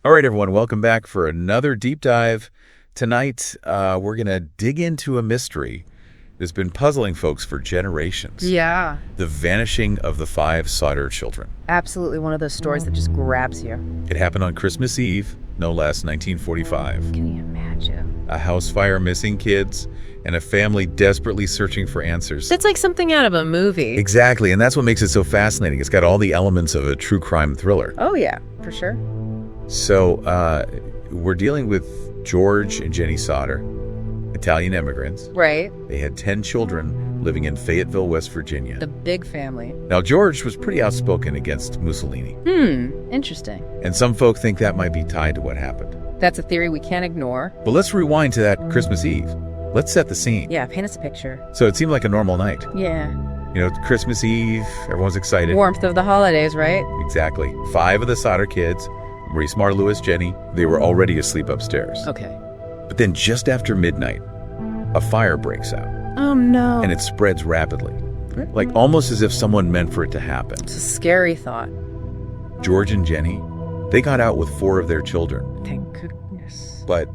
All right, everyone, welcome back for another deep dive. Tonight, we're going to dig into a mystery that's been puzzling folks for generations. Yeah. The vanishing of the 5 Sodder children. Absolutely one of those stories that just grabs you. It happened on Christmas Eve, no less, 1945. Can you imagine? A house fire, missing kids, and a family desperately searching for answers. It's like something out of a movie. Exactly, and that's what makes it so fascinating. It's got all the elements of a true crime thriller. Oh, yeah, for sure. So, we're dealing with George and Jenny Sodder, Italian immigrants. Right. They had 10 children living in Fayetteville, West Virginia. The big family. Now, George was pretty outspoken against Mussolini. Interesting. And some folk think that might be tied to what happened. That's a theory we can't ignore. But let's rewind to that Christmas Eve. Let's set the scene. Yeah, paint us a picture. So it seemed like a normal night. Yeah. You know, Christmas Eve, everyone's excited. Warmth of the holidays, right? Exactly. 5 of the Sodder kids, Maurice, Mar, Lewis, Jenny, they were already asleep upstairs. Okay. But then just after midnight, a fire breaks out. Oh, no. And it spreads rapidly. Like almost as if someone meant for it to happen. It's a scary thought. George and Jenny, they got out with 4 of their children. Thank goodness. But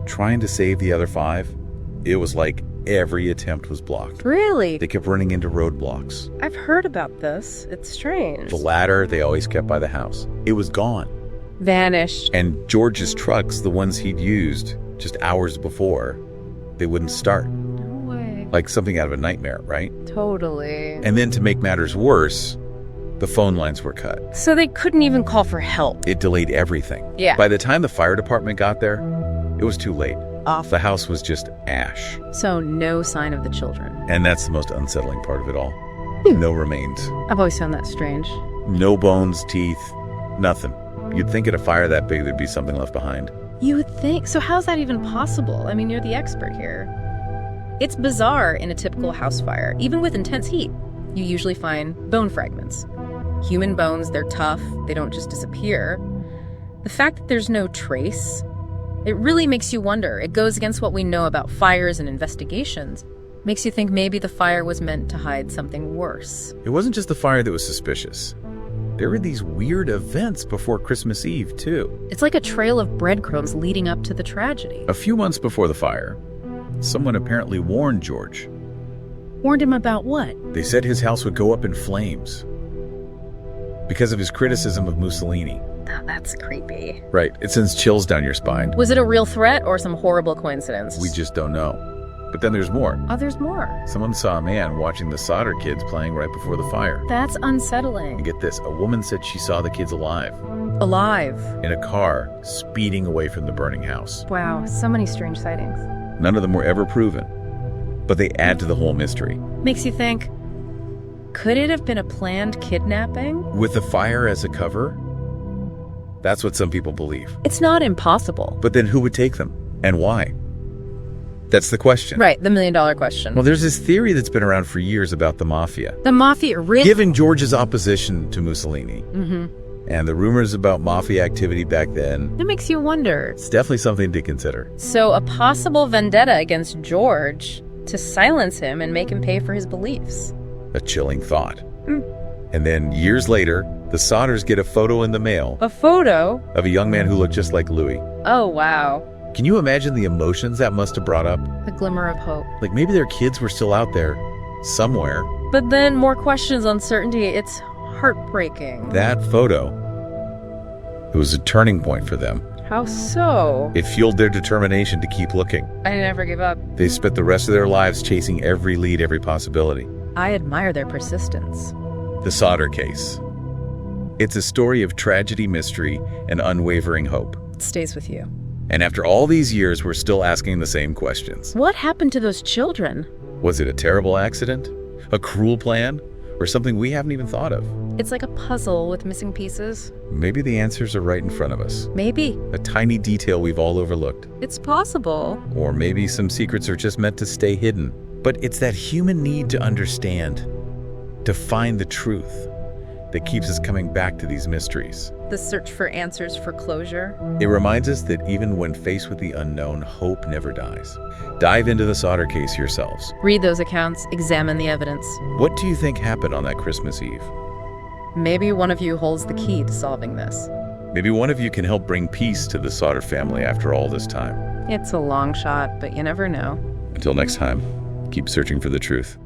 trying to save the other 5, it was like every attempt was blocked. Really? They kept running into roadblocks. I've heard about this. It's strange. The ladder they always kept by the house, it was gone. Vanished. And George's trucks, the ones he'd used just hours before, they wouldn't start. No way. Like something out of a nightmare, right? Totally. And then to make matters worse, the phone lines were cut. So they couldn't even call for help. It delayed everything. Yeah. By the time the fire department got there, it was too late. Off. The house was just ash. So no sign of the children. And that's the most unsettling part of it all. No remains. I've always found that strange. No bones, teeth, nothing. You'd think at a fire that big there'd be something left behind. You would think. So how's that even possible? I mean, you're the expert here. It's bizarre in a typical house fire. Even with intense heat, you usually find bone fragments. Human bones, they're tough. They don't just disappear. The fact that there's no trace, it really makes you wonder. It goes against what we know about fires and investigations. Makes you think maybe the fire was meant to hide something worse. It wasn't just the fire that was suspicious. There were these weird events before Christmas Eve, too. It's like a trail of breadcrumbs leading up to the tragedy. A few months before the fire, someone apparently warned George. Warned him about what? They said his house would go up in flames because of his criticism of Mussolini. Oh, that's creepy. Right, it sends chills down your spine. Was it a real threat or some horrible coincidence? We just don't know. But then there's more. Oh, there's more. Someone saw a man watching the Sodder kids playing right before the fire. That's unsettling. And get this, a woman said she saw the kids alive. Alive. In a car, speeding away from the burning house. Wow, so many strange sightings. None of them were ever proven, but they add to the whole mystery. Makes you think, could it have been a planned kidnapping? With the fire as a cover? That's what some people believe. It's not impossible. But then who would take them? And why? That's the question. Right, the million-dollar question. Well, there's this theory that's been around for years about the mafia. The mafia really? Given George's opposition to Mussolini, and the rumors about mafia activity back then, It makes you wonder. it's definitely something to consider. So a possible vendetta against George to silence him and make him pay for his beliefs. A chilling thought. And then years later, the Sodders get a photo in the mail A photo? of a young man who looked just like Louis. Oh, wow. Can you imagine the emotions that must have brought up? A glimmer of hope. Like maybe their kids were still out there somewhere. But then more questions, uncertainty. It's heartbreaking. That photo, it was a turning point for them. How so? It fueled their determination to keep looking. I never give up. They spent the rest of their lives chasing every lead, every possibility. I admire their persistence. The Sodder case. It's a story of tragedy, mystery, and unwavering hope. It stays with you. And after all these years, we're still asking the same questions. What happened to those children? Was it a terrible accident? A cruel plan? Or something we haven't even thought of? It's like a puzzle with missing pieces. Maybe the answers are right in front of us. Maybe. A tiny detail we've all overlooked. It's possible. Or maybe some secrets are just meant to stay hidden. But it's that human need to understand, to find the truth, that keeps us coming back to these mysteries. The search for answers, for closure. It reminds us that even when faced with the unknown, hope never dies. Dive into the Sodder case yourselves. Read those accounts, examine the evidence. What do you think happened on that Christmas Eve? Maybe one of you holds the key to solving this. Maybe one of you can help bring peace to the Sodder family after all this time. It's a long shot, but you never know. Until next time, keep searching for the truth.